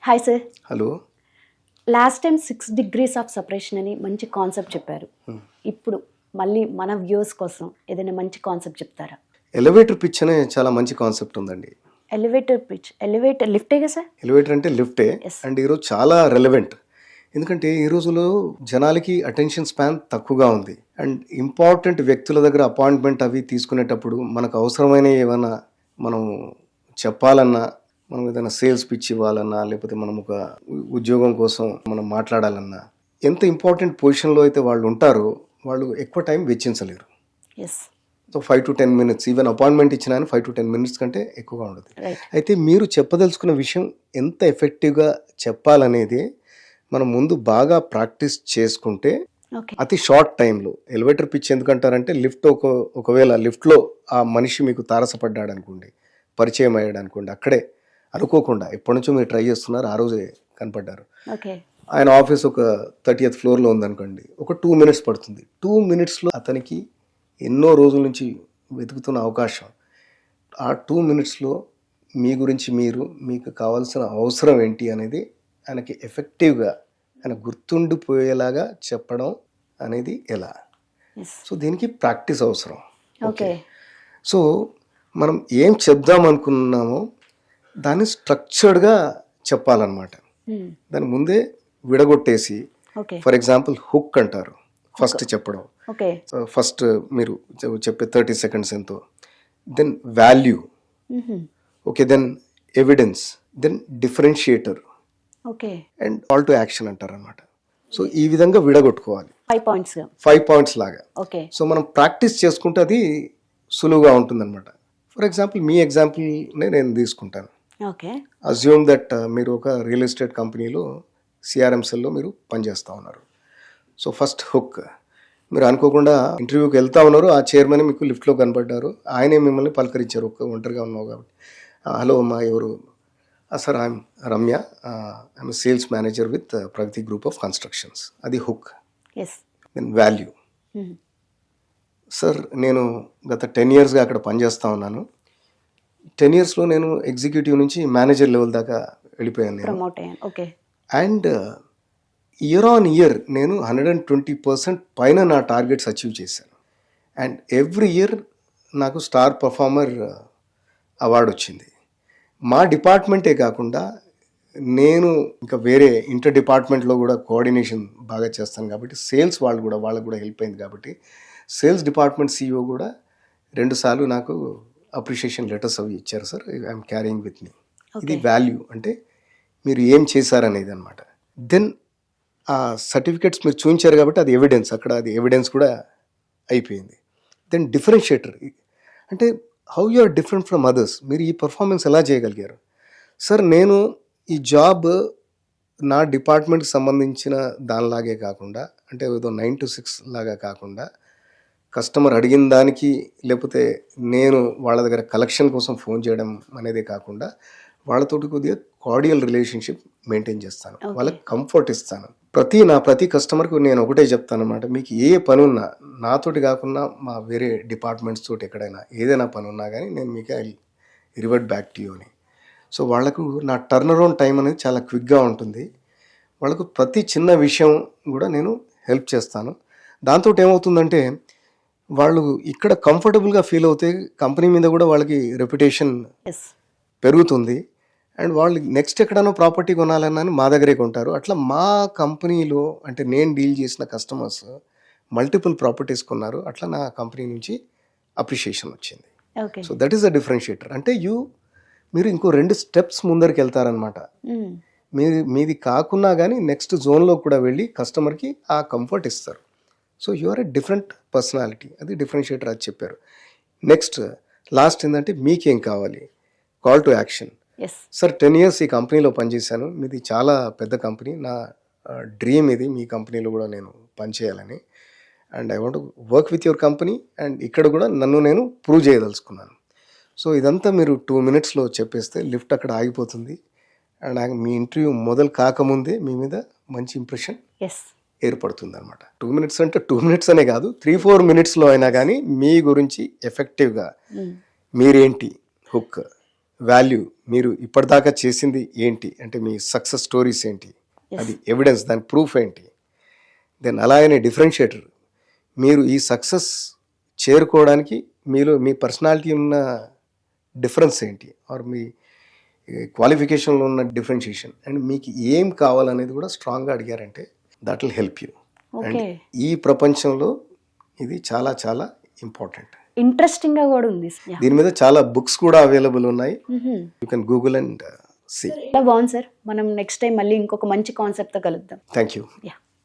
Hi sir. Hello. Last time 6 degrees of separation అని మంచి concept చెప్పారు. ఇప్పుడు మళ్ళీ మన వ్యూస్ కోసం ఏదైనా మంచి కాన్సెప్ట్ చెప్తారా? ఎలివేటర్ పిచ్ అనే చాలా మంచి కాన్సెప్ట్ ఉందండి. ఎలివేటర్ పిచ్, ఎలివేటర్ లిఫ్టేగా సార్? ఎలివేటర్ అంటే లిఫ్టే. అండ్ ఈరోజు చాలా రెలవెంట్. ఎందుకంటే ఈ రోజులో జనాలకి అటెన్షన్ స్పాన్ తక్కువగా ఉంది. అండ్ ఇంపార్టెంట్ వ్యక్తుల దగ్గర అపాయింట్మెంట్ అవి తీసుకునేటప్పుడు మనకు అవసరమైన ఏమైనా మనం చెప్పాలన్నా, మనం ఏదైనా సేల్స్ పిచ్ ఇవ్వాలన్నా, లేకపోతే మనం ఒక ఉద్యోగం కోసం మనం మాట్లాడాలన్నా, ఎంత ఇంపార్టెంట్ పొజిషన్లో అయితే వాళ్ళు ఉంటారో వాళ్ళు ఎక్కువ టైం వెచ్చించలేరు. So 5 to 10 minutes, even appointment ఇచ్చినా 5 to 10 minutes కంటే ఎక్కువగా ఉండదు. అయితే మీరు చెప్పదలుచుకున్న విషయం ఎంత ఎఫెక్టివ్గా చెప్పాలనేది మనం ముందు బాగా ప్రాక్టీస్ చేసుకుంటే అతి షార్ట్ టైంలో. ఎలివేటర్ పిచ్ ఎందుకంటారంటే ఒకవేళ లిఫ్ట్లో ఆ మనిషి మీకు తారసపడ్డాడు అనుకోండి, పరిచయం అయ్యాడు అనుకోండి, అక్కడే అనుకోకుండా ఎప్పటి నుంచో మీరు ట్రై చేస్తున్నారు, ఆ రోజే కనపడ్డారు. ఆయన ఆఫీస్ ఒక 30th floorలో ఉందనుకోండి, ఒక 2 minutes పడుతుంది. 2 minutesలో అతనికి ఎన్నో రోజుల నుంచి వెతుకుతున్న అవకాశం. ఆ 2 minutesలో మీ గురించి మీకు కావాల్సిన అవసరం ఏంటి అనేది ఆయనకి ఎఫెక్టివ్గా, ఆయన గుర్తుండిపోయేలాగా చెప్పడం అనేది ఎలా. సో దీనికి ప్రాక్టీస్ అవసరం. ఓకే, సో మనం ఏం చెప్దాం అనుకున్నామో దాన్ని స్ట్రక్చర్డ్గా చెప్పాలన్నమాట. దాని ముందే విడగొట్టేసి, ఫర్ ఎగ్జాంపుల్ హుక్ అంటారు ఫస్ట్ చెప్పడం. ఫస్ట్ మీరు చెప్పే 30 seconds ఎంతో, then value, okay, then evidence, then differentiator, and call to action అంటారు అనమాట. సో ఈ విధంగా విడగొట్టుకోవాలి 5 points లాగా. సో మనం ప్రాక్టీస్ చేసుకుంటే అది సులువుగా ఉంటుంది అనమాట. ఫర్ ఎగ్జాంపుల్ మీ ఎగ్జాంపుల్నే నేను తీసుకుంటాను. అజ్యూమ్ దట్ మీరు ఒక రియల్ ఎస్టేట్ కంపెనీలో CRM సెల్లో మీరు పనిచేస్తూ ఉన్నారు. సో ఫస్ట్ హుక్, మీరు అనుకోకుండా ఇంటర్వ్యూకి వెళ్తా ఉన్నారు, ఆ చైర్మన్ మీకు లిఫ్ట్లో కనపడ్డారు, ఆయనే మిమ్మల్ని పలకరించారు, ఒంటరిగా ఉన్నావు కాబట్టి. హలో అమ్మా, ఎవరు? Sir, I'm Ramya, I'm sales manager with Pragati group of constructions. అది హుక్. దెన్ వాల్యూ, సార్ నేను గత 10 yearsగా అక్కడ పనిచేస్తూ ఉన్నాను. 10 yearsలో నేను ఎగ్జిక్యూటివ్ నుంచి మేనేజర్ లెవెల్ దాకా వెళ్ళిపోయాను నేను. అండ్ ఇయర్ ఆన్ ఇయర్ నేను 120% పైన నా టార్గెట్స్ అచీవ్ చేశాను. అండ్ ఎవ్రీ ఇయర్ నాకు స్టార్ పర్ఫార్మర్ అవార్డు వచ్చింది. మా డిపార్ట్మెంటే కాకుండా నేను ఇంకా వేరే ఇంటర్ డిపార్ట్మెంట్లో కూడా కోఆర్డినేషన్ బాగా చేస్తాను కాబట్టి సేల్స్ వాళ్ళకు కూడా హెల్ప్ అయింది కాబట్టి సేల్స్ డిపార్ట్మెంట్ CEO కూడా 2 సార్లు నాకు అప్రిషియేషన్ లెటర్స్ అవి ఇచ్చారు. Sir, I'm carrying with me. ఇది వాల్యూ, అంటే మీరు ఏం చేశారనేది అనమాట. దెన్ ఆ సర్టిఫికేట్స్ మీరు చూపించారు కాబట్టి అది ఎవిడెన్స్, అక్కడ అది ఎవిడెన్స్ కూడా అయిపోయింది. దెన్ డిఫరెన్షియేటర్, అంటే how you are different from others, మీరు ఈ పర్ఫార్మెన్స్ ఎలా చేయగలిగారు. సార్, నేను ఈ జాబ్ నా డిపార్ట్మెంట్కి సంబంధించిన దానిలాగే కాకుండా, అంటే ఏదో 9 to 6 లాగా కాకుండా, కస్టమర్ అడిగిన దానికి లేకపోతే నేను వాళ్ళ దగ్గర కలెక్షన్ కోసం ఫోన్ చేయడం అనేది కాకుండా వాళ్ళతోటి కొద్దిగా కార్డియల్ రిలేషన్షిప్ మెయింటైన్ చేస్తాను, వాళ్ళకి కంఫర్ట్ ఇస్తాను. ప్రతి కస్టమర్కి నేను ఒకటే చెప్తాను అనమాట, మీకు ఏ పని ఉన్నా నాతోటి కాకుండా మా వేరే డిపార్ట్మెంట్స్ తోటి ఎక్కడైనా ఏదైనా పని ఉన్నా కానీ నేను మీకు I revert back to you అని. సో వాళ్ళకు నా టర్న్ అరౌండ్ టైం అనేది చాలా క్విక్గా ఉంటుంది. వాళ్ళకు ప్రతి చిన్న విషయం కూడా నేను హెల్ప్ చేస్తాను. దాంతో ఏమవుతుందంటే వాళ్ళు ఇక్కడ కంఫర్టబుల్గా ఫీల్ అవుతే కంపెనీ మీద కూడా వాళ్ళకి రెప్యుటేషన్ పెరుగుతుంది. అండ్ వాళ్ళు నెక్స్ట్ ఎక్కడైనా ప్రాపర్టీ కొనాలన్నా మా దగ్గరే కొంటారు. అట్లా మా కంపెనీలో, అంటే నేను డీల్ చేసిన కస్టమర్స్ మల్టిపుల్ ప్రాపర్టీస్ కొన్నారు. అట్లా నా కంపెనీ నుంచి అప్రిషియేషన్ వచ్చింది. So that is the differentiator. అంటే మీరు ఇంకో 2 steps ముందరికి వెళ్తారనమాట. మీది కాకున్నా కానీ నెక్స్ట్ జోన్లో కూడా వెళ్ళి కస్టమర్కి ఆ కంఫర్ట్ ఇస్తారు. So you are a different personality, అది డిఫరెన్షియేటర్, అది చెప్పారు. నెక్స్ట్ లాస్ట్ ఏంటంటే మీకేం కావాలి, call to action. Sir, 10 years ఈ కంపెనీలో పనిచేశాను, మీది చాలా పెద్ద కంపెనీ, నా డ్రీమ్ ఇది మీ కంపెనీలో కూడా నేను పనిచేయాలని. And I want work with your company, and ఇక్కడ కూడా నన్ను నేను ప్రూవ్ చేయదలుచుకున్నాను. సో ఇదంతా మీరు 2 minutesలో చెప్పేస్తే లిఫ్ట్ అక్కడ ఆగిపోతుంది. అండ్ మీ ఇంటర్వ్యూ మొదలు కాకముందే మీ మీద మంచి ఇంప్రెషన్ ఏర్పడుతుంది అనమాట. 2 minutes అంటే 2 minutes అనే కాదు, 3-4 minutesలో అయినా కానీ మీ గురించి ఎఫెక్టివ్గా మీరేంటి, హుక్, వాల్యూ, మీరు ఇప్పటిదాకా చేసింది ఏంటి, అంటే మీ సక్సెస్ స్టోరీస్ ఏంటి, అది ఎవిడెన్స్, దాని ప్రూఫ్ ఏంటి, దెన్ అలాగనే డిఫరెన్షియేటర్, మీరు ఈ సక్సెస్ చేరుకోవడానికి మీలో మీ పర్సనాలిటీ ఉన్న డిఫరెన్స్ ఏంటి, ఆర్ మీ క్వాలిఫికేషన్లో ఉన్న డిఫరెన్షియేషన్, అండ్ మీకు ఏం కావాలనేది కూడా స్ట్రాంగ్గా అడిగారంటే that will help you. And ఈ ప్రపంచంలో ఇది చాలా చాలా ఇంపార్టెంట్. ఇంట్రెస్టింగ్ గా కూడా ఉంది. దీని మీద చాలా బుక్స్ కూడా అవైలబుల్ ఉన్నాయి. You can Google and see. బాగుంది సార్. మనం నెక్స్ట్ టైం మళ్ళీ ఇంకొక మంచి కాన్సెప్ట్ తో కలుద్దాం. Thank you. యా.